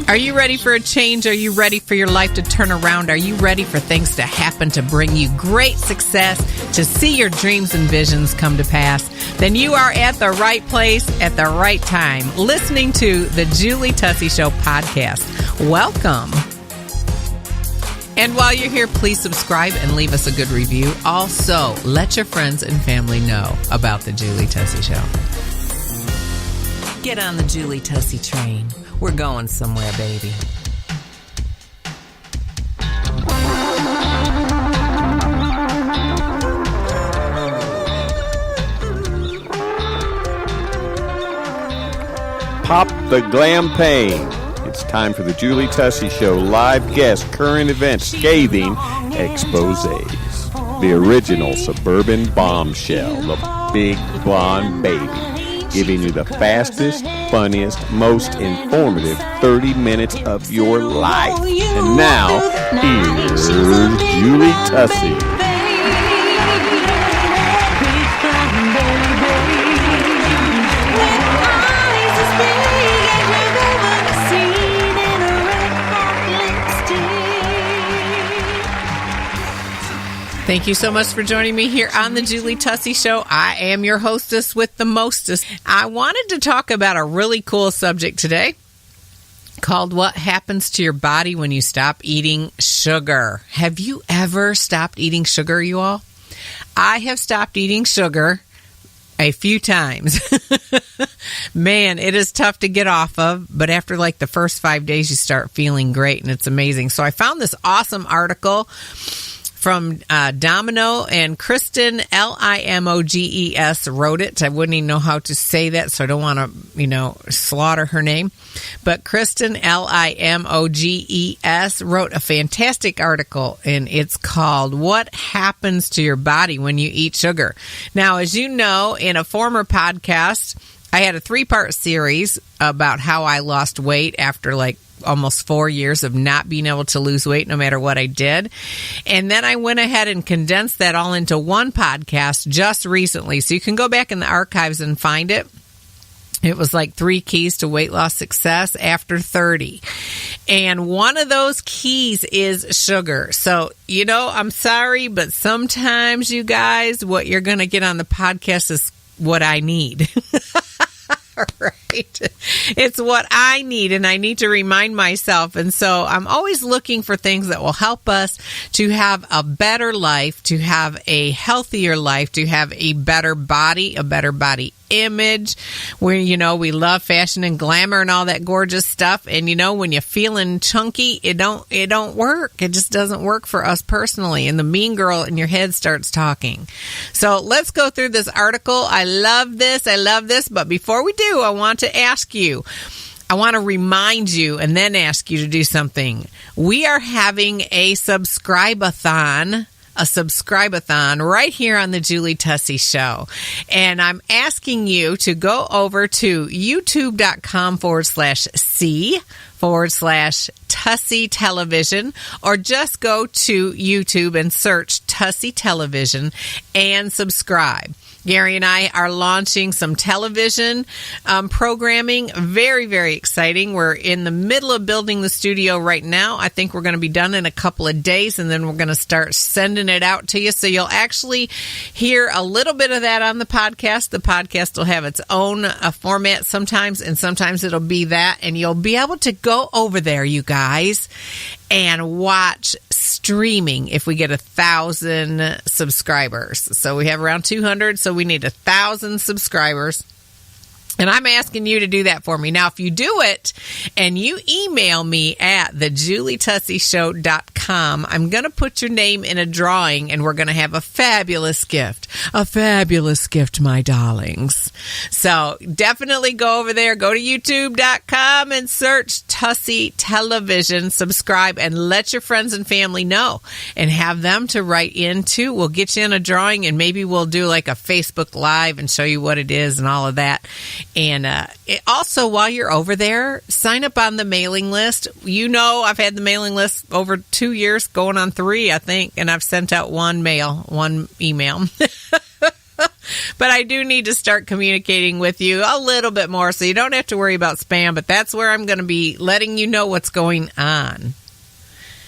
Are you ready for a change? Are you ready for your life to turn around? Are you ready for things to happen to bring you great success, to see your dreams and visions come to pass? Then you are at the right place at the right time, listening to the Julie Tussey Show podcast. Welcome. And while you're here, please subscribe and leave us a good review. Also, let your friends and family know about the Julie Tussey Show. Get on the Julie Tussey train. We're going somewhere, baby. Pop the glam pain. It's time for the Julie Tussey Show live guest current events scathing exposés. The original suburban bombshell, the big blonde baby, giving you the fastest, funniest, most informative 30 minutes of your life. And now, here's Julie Tussey. Thank you so much for joining me here on the Julie Tussey Show. I am your hostess with the mostest. I wanted to talk about a really cool subject today called What Happens to Your Body When You Stop Eating Sugar. Have you ever stopped eating sugar, you all? I have stopped eating sugar a few times. Man, it is tough to get off of, but after like the first 5 days, you start feeling great, and it's amazing. So I found this awesome article from Domino, and Kristin Limoges wrote it. I wouldn't even know how to say that, so I don't want to, slaughter her name. But Kristin Limoges wrote a fantastic article, and it's called What Happens to Your Body When You Eat Sugar. Now, as you know, in a former podcast, I had a 3-part series about how I lost weight after like almost 4 years of not being able to lose weight no matter what I did. And then I went ahead and condensed that all into one podcast just recently. So you can go back in the archives and find it. It was like 3 keys to weight loss success after 30. And one of those keys is sugar. So, I'm sorry, but sometimes you guys, what you're going to get on the podcast is what I need. Right. It's what I need, and I need to remind myself. And so I'm always looking for things that will help us to have a better life, to have a healthier life, to have a better body image, where, we love fashion and glamour and all that gorgeous stuff. And, when you're feeling chunky, it don't work. It just doesn't work for us personally. And the mean girl in your head starts talking. So let's go through this article. I love this. But before we do, I want to ask you, I want to remind you and then ask you to do something. We are having a subscribe-a-thon right here on the Julie Tussey Show. And I'm asking you to go over to youtube.com/C/Tussey Television, or just go to YouTube and search Tussey Television and subscribe. Gary and I are launching some television programming. Very, very exciting. We're in the middle of building the studio right now. I think we're going to be done in a couple of days, and then we're going to start sending it out to you. So you'll actually hear a little bit of that on the podcast. The podcast will have its own format sometimes, and sometimes it'll be that. And you'll be able to go over there, you guys, and watch streaming if we get 1,000 subscribers. So we have around 200, so we need 1,000 subscribers. And I'm asking you to do that for me. Now, if you do it and you email me at thejulietusseyshow.com, I'm going to put your name in a drawing, and we're going to have a fabulous gift. A fabulous gift, my darlings. So definitely go over there. Go to youtube.com and search Tussey Television. Subscribe and let your friends and family know, and have them to write in too. We'll get you in a drawing, and maybe we'll do like a Facebook Live and show you what it is and all of that. And also, while you're over there, sign up on the mailing list. I've had the mailing list over 2 years, going on 3, I think, and I've sent out one email. But I do need to start communicating with you a little bit more so you don't have to worry about spam. But that's where I'm going to be letting you know what's going on.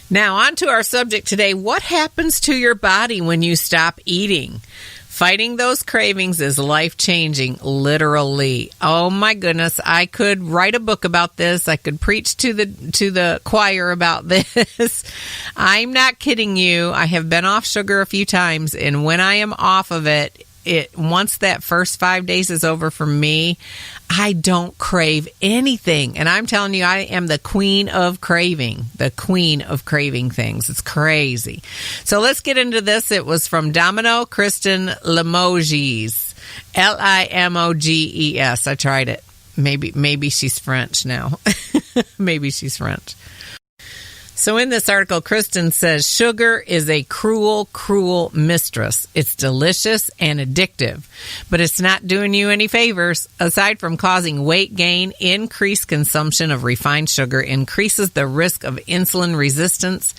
Now, on to our subject today. What happens to your body when you stop eating? Fighting those cravings is life-changing, literally. Oh my goodness, I could write a book about this. I could preach to the choir about this. I'm not kidding you. I have been off sugar a few times, and when I am off of it, once that first 5 days is over for me, I don't crave anything. And I'm telling you, I am the queen of craving things. It's crazy. So let's get into this. It was from Domino, Kristin Limoges, Limoges. I tried it. Maybe she's French now. Maybe she's French. So in this article, Kristin says, sugar is a cruel, cruel mistress. It's delicious and addictive, but it's not doing you any favors. Aside from causing weight gain, increased consumption of refined sugar increases the risk of insulin resistance,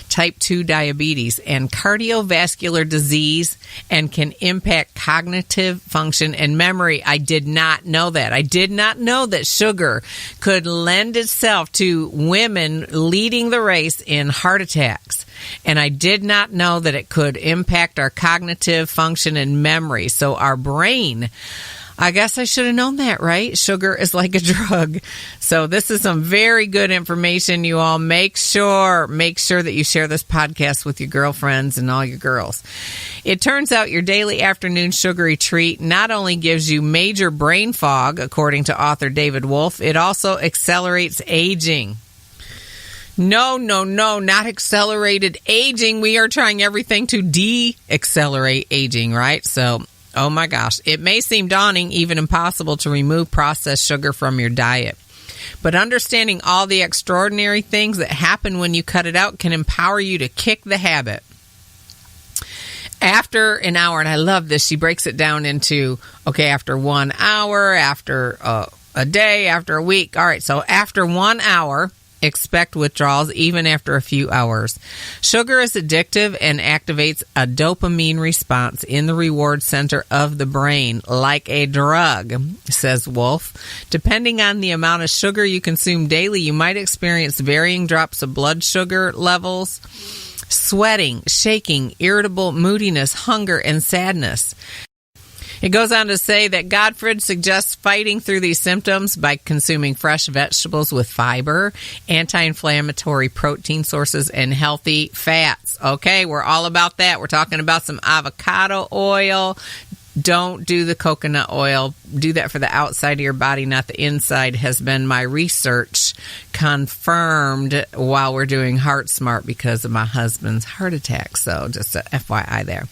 type 2 diabetes, and cardiovascular disease, and can impact cognitive function and memory. I did not know that. I did not know that sugar could lend itself to women leading the race in heart attacks. And I did not know that it could impact our cognitive function and memory. So our brain, I guess I should have known that, right? Sugar is like a drug. So this is some very good information, you all. Make sure that you share this podcast with your girlfriends and all your girls. It turns out your daily afternoon sugary treat not only gives you major brain fog, according to author David Wolfe, it also accelerates aging. No, not accelerated aging. We are trying everything to de-accelerate aging, right? So, oh my gosh, it may seem daunting, even impossible to remove processed sugar from your diet. But understanding all the extraordinary things that happen when you cut it out can empower you to kick the habit. After an hour, and I love this, she breaks it down into, after 1 hour, after a day, after a week. All right, so after 1 hour, expect withdrawals even after a few hours. Sugar is addictive and activates a dopamine response in the reward center of the brain, like a drug, says Wolfe. Depending on the amount of sugar you consume daily, you might experience varying drops of blood sugar levels, sweating, shaking, irritable moodiness, hunger, and sadness. It goes on to say that Godfred suggests fighting through these symptoms by consuming fresh vegetables with fiber, anti-inflammatory protein sources, and healthy fats. Okay, we're all about that. We're talking about some avocado oil. Don't do the coconut oil. Do that for the outside of your body, not the inside, has been my research confirmed while we're doing Heart Smart because of my husband's heart attack. So just a FYI there.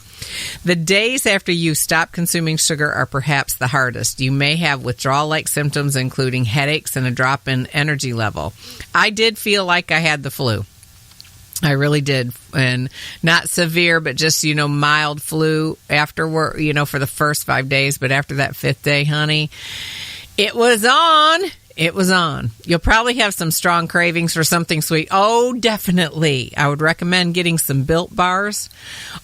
The days after you stop consuming sugar are perhaps the hardest. You may have withdrawal-like symptoms, including headaches and a drop in energy level. I did feel like I had the flu. I really did. And not severe, but just, mild flu afterward, for the first 5 days. But after that 5th day, honey, it was on. It was on. You'll probably have some strong cravings for something sweet. Oh, definitely. I would recommend getting some Built bars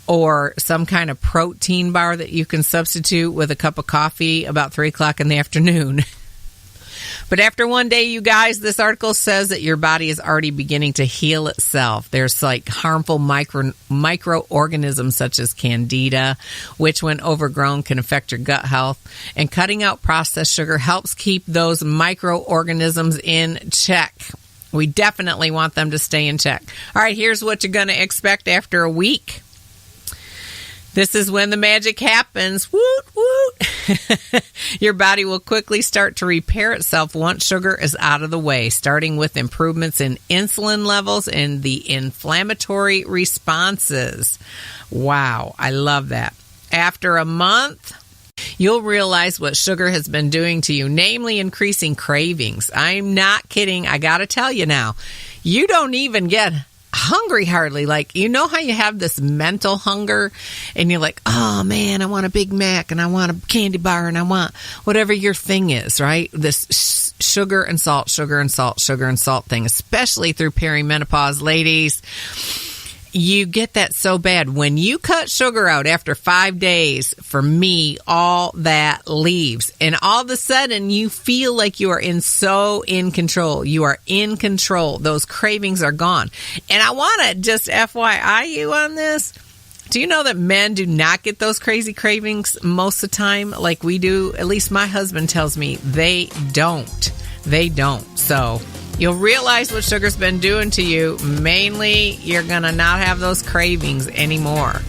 or some kind of protein bar that you can substitute with a cup of coffee about 3 o'clock in the afternoon. But after 1 day, you guys, this article says that your body is already beginning to heal itself. There's harmful microorganisms such as candida, which when overgrown can affect your gut health. And cutting out processed sugar helps keep those microorganisms in check. We definitely want them to stay in check. All right, here's what you're going to expect after a week. This is when the magic happens. Woot, woot. Your body will quickly start to repair itself once sugar is out of the way, starting with improvements in insulin levels and the inflammatory responses. Wow, I love that. After a month, you'll realize what sugar has been doing to you, namely increasing cravings. I'm not kidding. I got to tell you now, you don't even get hungry hardly. Like, you know how you have this mental hunger and you're like, oh man, I want a Big Mac and I want a candy bar and I want whatever your thing is, right? This sugar and salt thing, especially through perimenopause, ladies. you get that so bad. When you cut sugar out after 5 days, for me, all that leaves. And all of a sudden, you feel like you are in control. You are in control. Those cravings are gone. And I want to just FYI you on this. Do you know that men do not get those crazy cravings most of the time like we do? At least my husband tells me they don't. They don't. So you'll realize what sugar's been doing to you. Mainly, you're going to not have those cravings anymore.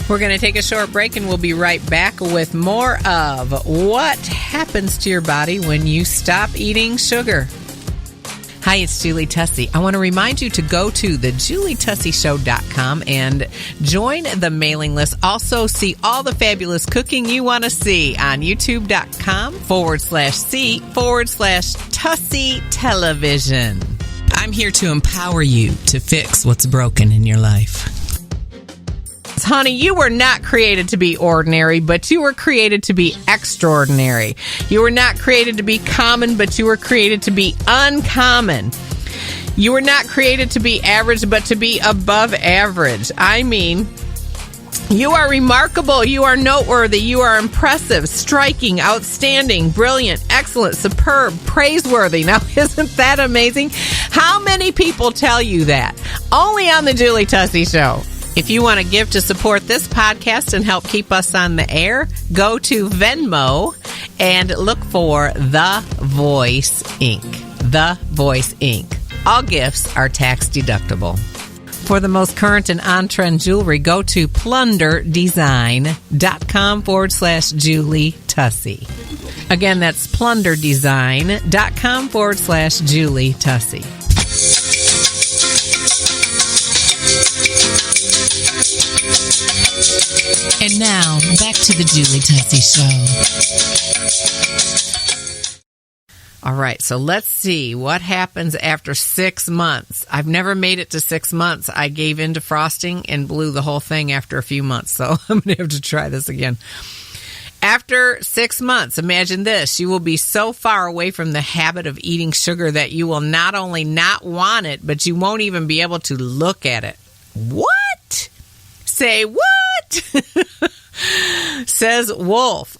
We're going to take a short break, and we'll be right back with more of what happens to your body when you stop eating sugar. Hi, it's Julie Tussey. I want to remind you to go to thejulietusseyshow.com and join the mailing list. Also, see all the fabulous cooking you want to see on youtube.com/C/Tussey Television. I'm here to empower you to fix what's broken in your life. Honey, you were not created to be ordinary, but you were created to be extraordinary. You were not created to be common, but you were created to be uncommon. You were not created to be average, but to be above average. I mean, you are remarkable. You are noteworthy. You are impressive, striking, outstanding, brilliant, excellent, superb, praiseworthy. Now, isn't that amazing? How many people tell you that? Only on the Julie Tussey Show. If you want to give to support this podcast and help keep us on the air, go to Venmo and look for The Voice Inc. The Voice Inc. All gifts are tax deductible. For the most current and on-trend jewelry, go to plunderdesign.com/Julie Tussey. Again, that's plunderdesign.com/Julie Tussey. And now, back to the Julie Tussey Show. All right, so let's see what happens after 6 months. I've never made it to 6 months. I gave in to frosting and blew the whole thing after a few months, so I'm going to have to try this again. After 6 months, imagine this. You will be so far away from the habit of eating sugar that you will not only not want it, but you won't even be able to look at it. What? Say what? Says Wolf.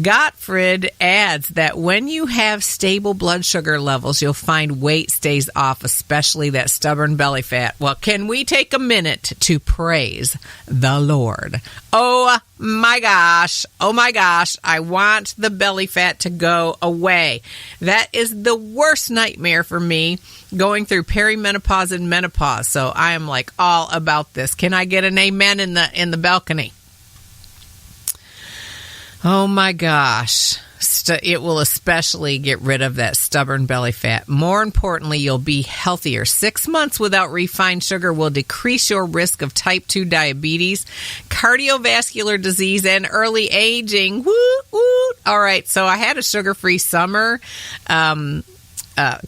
Gottfried adds that when you have stable blood sugar levels, you'll find weight stays off, especially that stubborn belly fat. Well, can we take a minute to praise the Lord? Oh my gosh. Oh my gosh. I want the belly fat to go away. That is the worst nightmare for me, going through perimenopause and menopause. So I am like all about this. Can I get an amen in the balcony? Oh my gosh. It will especially get rid of that stubborn belly fat. More importantly, you'll be healthier. 6 months without refined sugar will decrease your risk of type 2 diabetes, cardiovascular disease, and early aging. Woo, woo. All right, so I had a sugar-free summer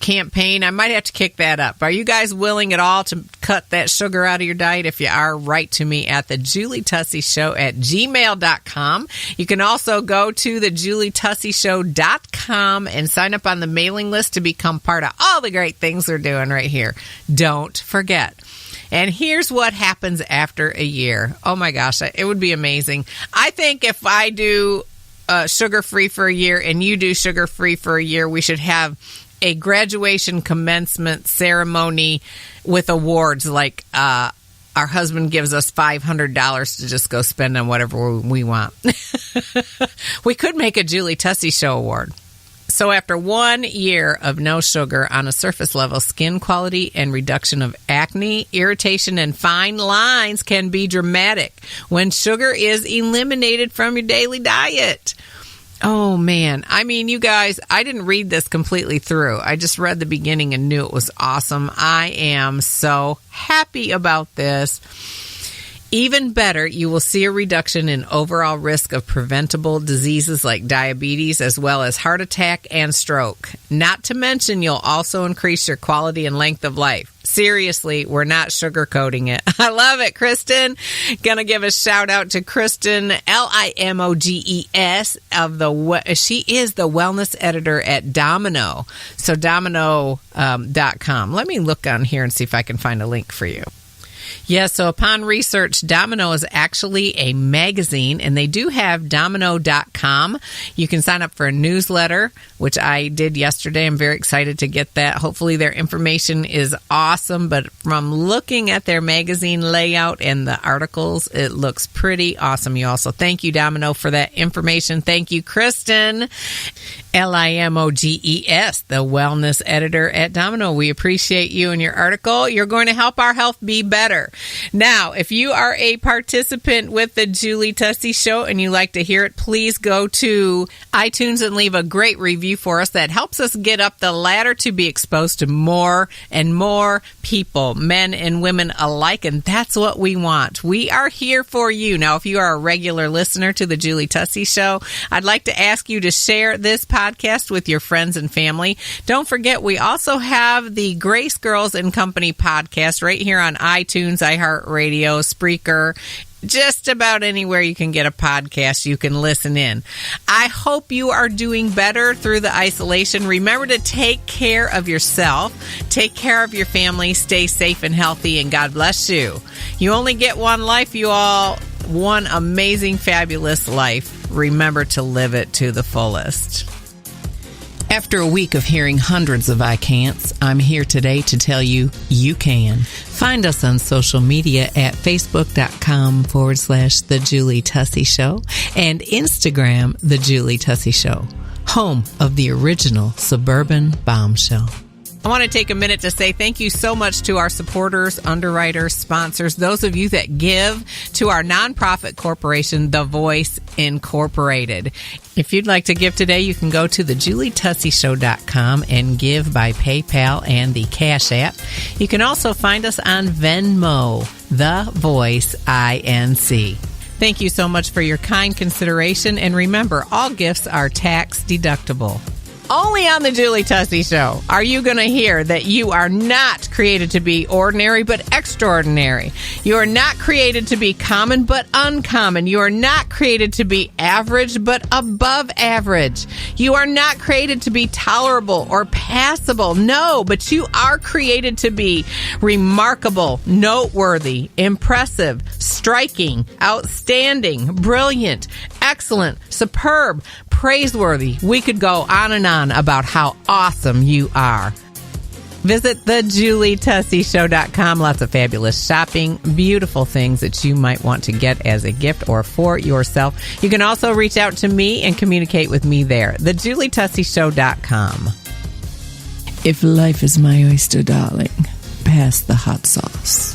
campaign. I might have to kick that up. Are you guys willing at all to cut that sugar out of your diet? If you are, write to me at theJulieTusseyShow@gmail.com. You can also go to theJulieTusseyShow.com and sign up on the mailing list to become part of all the great things we're doing right here. Don't forget. And here's what happens after a year. Oh my gosh, it would be amazing. I think if I do sugar-free for a year and you do sugar-free for a year, we should have a graduation commencement ceremony with awards, like our husband gives us $500 to just go spend on whatever we want. We could make a Julie Tussey Show award. So after 1 year of no sugar, on a surface level, skin quality and reduction of acne, irritation, and fine lines can be dramatic when sugar is eliminated from your daily diet. Oh, man. I mean, you guys, I didn't read this completely through. I just read the beginning and knew it was awesome. I am so happy about this. Even better, you will see a reduction in overall risk of preventable diseases like diabetes, as well as heart attack and stroke. Not to mention, you'll also increase your quality and length of life. Seriously, we're not sugarcoating it. I love it, Kristin. Gonna give a shout out to Kristin Limoges she is the wellness editor at Domino. So domino.com. Let me look on here and see if I can find a link for you. Yeah, so upon research, Domino is actually a magazine, and they do have domino.com. You can sign up for a newsletter, which I did yesterday. I'm very excited to get that. Hopefully their information is awesome, but from looking at their magazine layout and the articles, it looks pretty awesome, y'all. So thank you, Domino, for that information. Thank you, Kristin Limoges, the wellness editor at Domino. We appreciate you and your article. You're going to help our health be better. Now, if you are a participant with the Julie Tussey Show and you like to hear it, please go to iTunes and leave a great review for us. That helps us get up the ladder to be exposed to more and more people, men and women alike, and that's what we want. We are here for you. Now, if you are a regular listener to the Julie Tussey Show, I'd like to ask you to share this podcast with your friends and family. Don't forget, we also have the Grace Girls and Company podcast right here on iTunes, iHeartRadio, Spreaker, just about anywhere you can get a podcast, you can listen in. I hope you are doing better through the isolation. Remember to take care of yourself, take care of your family, stay safe and healthy, and God bless you. You only get one life, you all. One amazing, fabulous life. Remember to live it to the fullest. After a week of hearing hundreds of I can'ts, I'm here today to tell you you can. Find us on social media at facebook.com/The Julie Tussey Show and Instagram, The Julie Tussey Show, home of the original suburban bombshell. I want to take a minute to say thank you so much to our supporters, underwriters, sponsors, those of you that give to our nonprofit corporation, The Voice Incorporated. If you'd like to give today, you can go to thejulietusseyshow.com and give by PayPal and the Cash App. You can also find us on Venmo, The Voice INC. Thank you so much for your kind consideration, and remember, all gifts are tax deductible. Only on the Julie Tussey Show are you going to hear that you are not created to be ordinary but extraordinary. You are not created to be common but uncommon. You are not created to be average but above average. You are not created to be tolerable or passable. No, but you are created to be remarkable, noteworthy, impressive, striking, outstanding, brilliant, excellent, superb, praiseworthy. We could go on and on about how awesome you are. Visit thejulietusseyshow.com. Lots of fabulous shopping, beautiful things that you might want to get as a gift or for yourself. You can also reach out to me and communicate with me there. thejulietusseyshow.com. If life is my oyster, darling, pass the hot sauce.